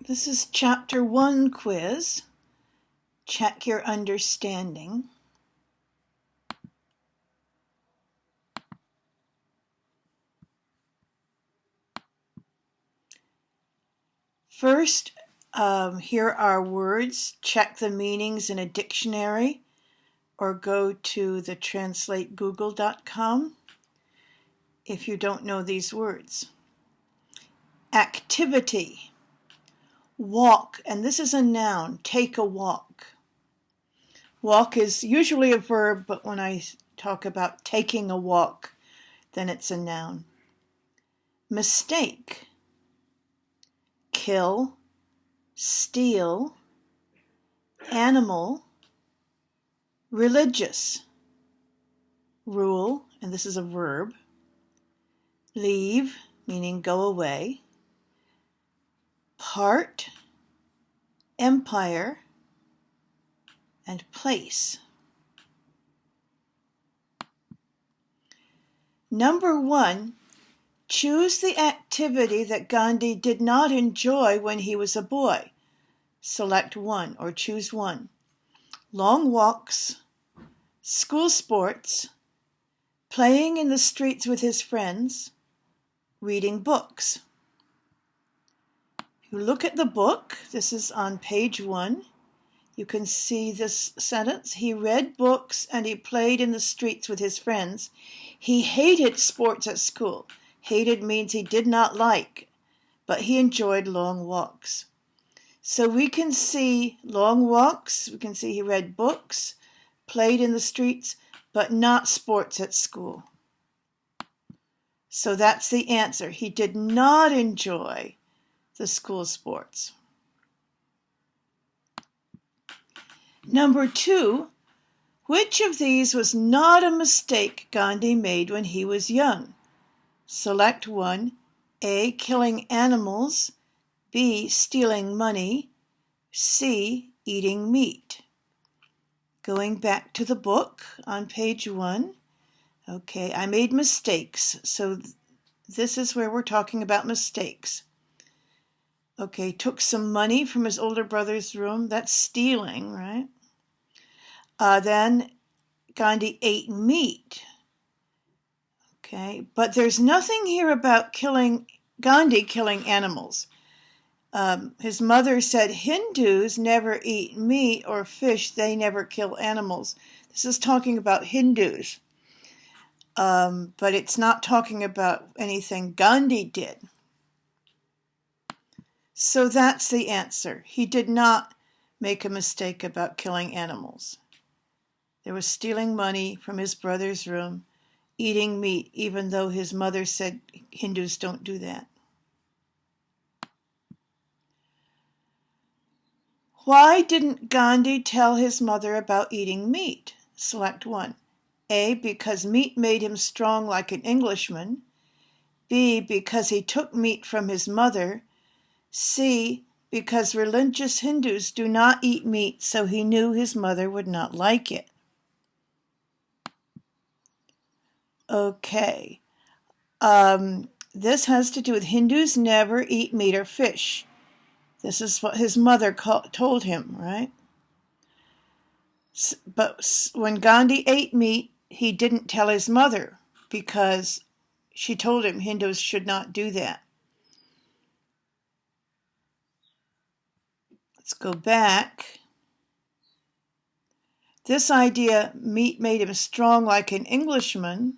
This is Chapter 1 quiz. Check your understanding. First, here are words. Check the meanings in a dictionary or go to the translategoogle.com if you don't know these words. Activity. Walk, and this is a noun. Take a walk. Walk is usually a verb, but when I talk about taking a walk, then it's a noun. Mistake. Kill, steal, animal, religious, rule, and this is a verb, leave, meaning go away, part, empire, and place. Number 1, choose the activity that Gandhi did not enjoy when he was a boy. Select one or choose one. Long walks, school sports, playing in the streets with his friends, reading books. If you look at the book, this is on page 1. You can see this sentence. He read books and he played in the streets with his friends. He hated sports at school. Hated means he did not like, but he enjoyed long walks. So we can see long walks. We can see he read books, played in the streets, but not sports at school. So that's the answer. He did not enjoy the school sports. Number 2, which of these was not a mistake Gandhi made when he was young? Select one. A, killing animals. B, stealing money. C, eating meat. Going back to the book on page 1. Okay, I made mistakes. So this is where we're talking about mistakes. Okay, took some money from his older brother's room. That's stealing, right? Then Gandhi ate meat. Okay, but there's nothing here about Gandhi killing animals. His mother said Hindus never eat meat or fish. They never kill animals. This is talking about Hindus. But it's not talking about anything Gandhi did. So that's the answer. He did not make a mistake about killing animals. There was stealing money from his brother's room, eating meat, even though his mother said Hindus don't do that. Why didn't Gandhi tell his mother about eating meat? Select one. A, because meat made him strong like an Englishman. B, because he took meat from his mother. C, because religious Hindus do not eat meat, so he knew his mother would not like it. Okay. This has to do with Hindus never eat meat or fish. This is what his mother told him, right? But when Gandhi ate meat, he didn't tell his mother because she told him Hindus should not do that. Let's go back. This idea, meat made him strong like an Englishman,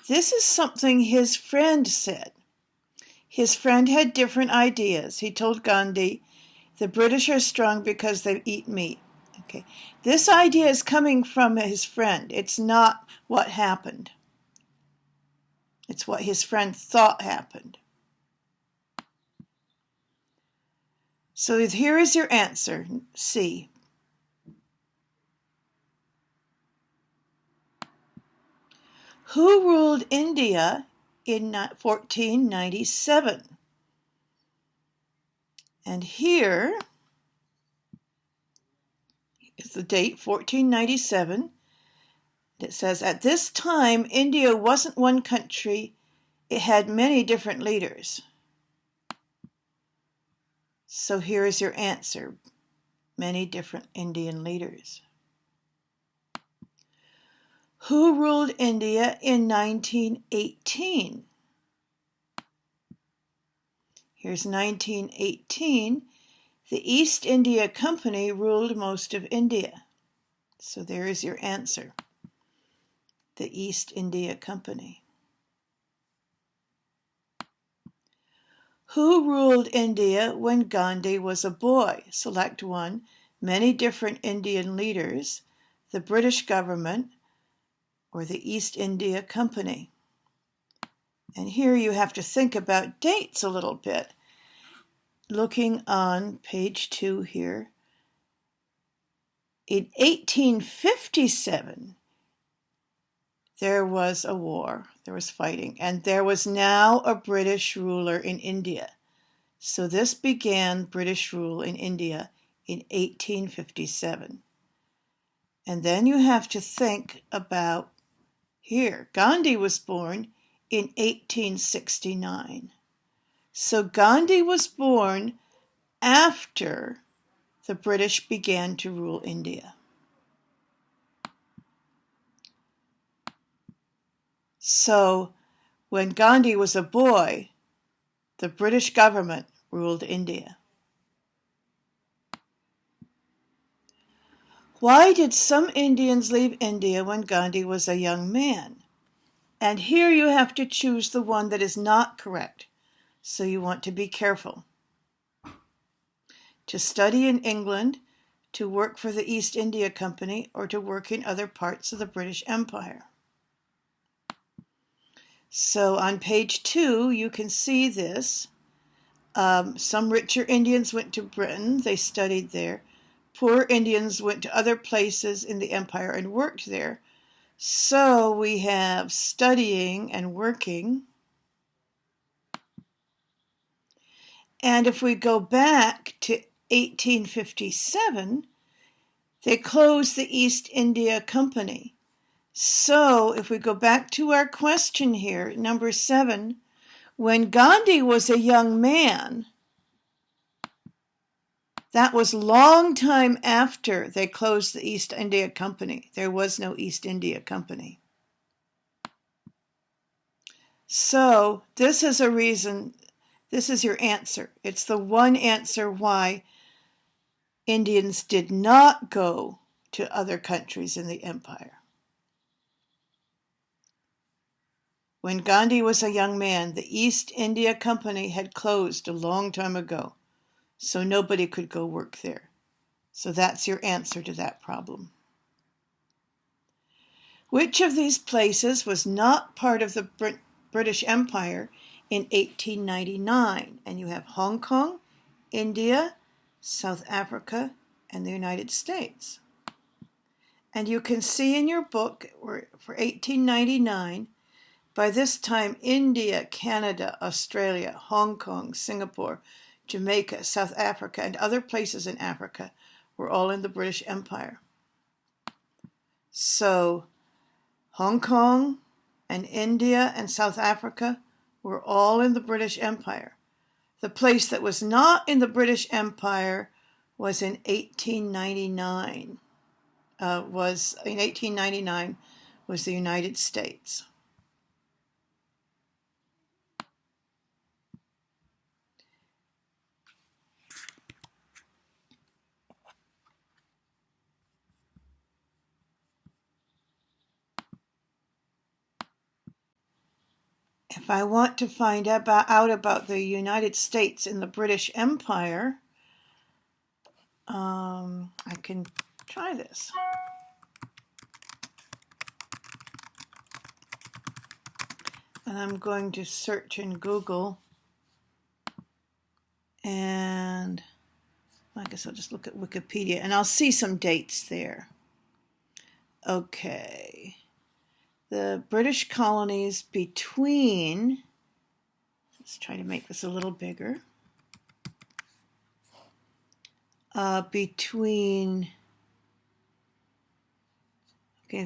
this is something his friend said. His friend had different ideas. He told Gandhi, the British are strong because they eat meat. Okay. This idea is coming from his friend. It's not what happened. It's what his friend thought happened. So here is your answer, C. Who ruled India in 1497? And here is the date, 1497. It says, at this time, India wasn't one country. It had many different leaders. So here is your answer. Many different Indian leaders. Who ruled India in 1918? Here's 1918. The East India Company ruled most of India. So there is your answer. The East India Company. Who ruled India when Gandhi was a boy? Select one. Many different Indian leaders, the British government, or the East India Company. And here you have to think about dates a little bit. Looking on page 2 here, in 1857, there was a war, there was fighting, and there was now a British ruler in India. So this began British rule in India in 1857. And then you have to think about here, Gandhi was born in 1869. So Gandhi was born after the British began to rule India. So when Gandhi was a boy, the British government ruled India. Why did some Indians leave India when Gandhi was a young man? And here you have to choose the one that is not correct. So you want to be careful. To study in England, to work for the East India Company, or to work in other parts of the British Empire. So on page 2, you can see this. Some richer Indians went to Britain. They studied there. Poor Indians went to other places in the empire and worked there. So we have studying and working. And if we go back to 1857, they closed the East India Company. So if we go back to our question here, number 7, when Gandhi was a young man, that was long time after they closed the East India Company. There was no East India Company. So this is a reason, this is your answer. It's the one answer why Indians did not go to other countries in the empire. When Gandhi was a young man, the East India Company had closed a long time ago, so nobody could go work there. So that's your answer to that problem. Which of these places was not part of the British Empire in 1899? And you have Hong Kong, India, South Africa, and the United States. And you can see in your book for 1899, by this time India, Canada, Australia, Hong Kong, Singapore, Jamaica, South Africa, and other places in Africa were all in the British Empire. So Hong Kong and India and South Africa were all in the British Empire. The place that was not in the British Empire was in 1899. Was the United States. If I want to find out about the United States in the British Empire, I can try this. And I'm going to search in Google, and I guess I'll just look at Wikipedia, and I'll see some dates there. Okay. The British colonies between, let's try to make this a little bigger,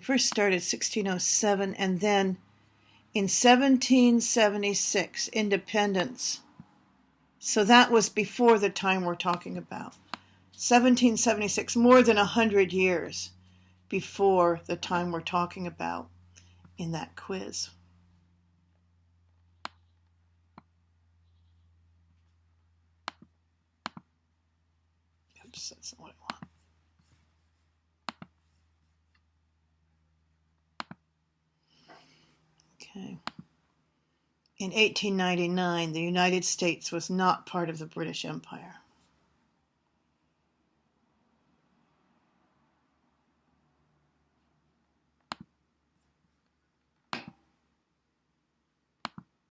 first started 1607, and then in 1776, independence So that was before the time we're talking about. 1776, more than 100 years before the time we're talking about in that quiz. Oops, that's not what I want. Okay. In 1899, the United States was not part of the British Empire.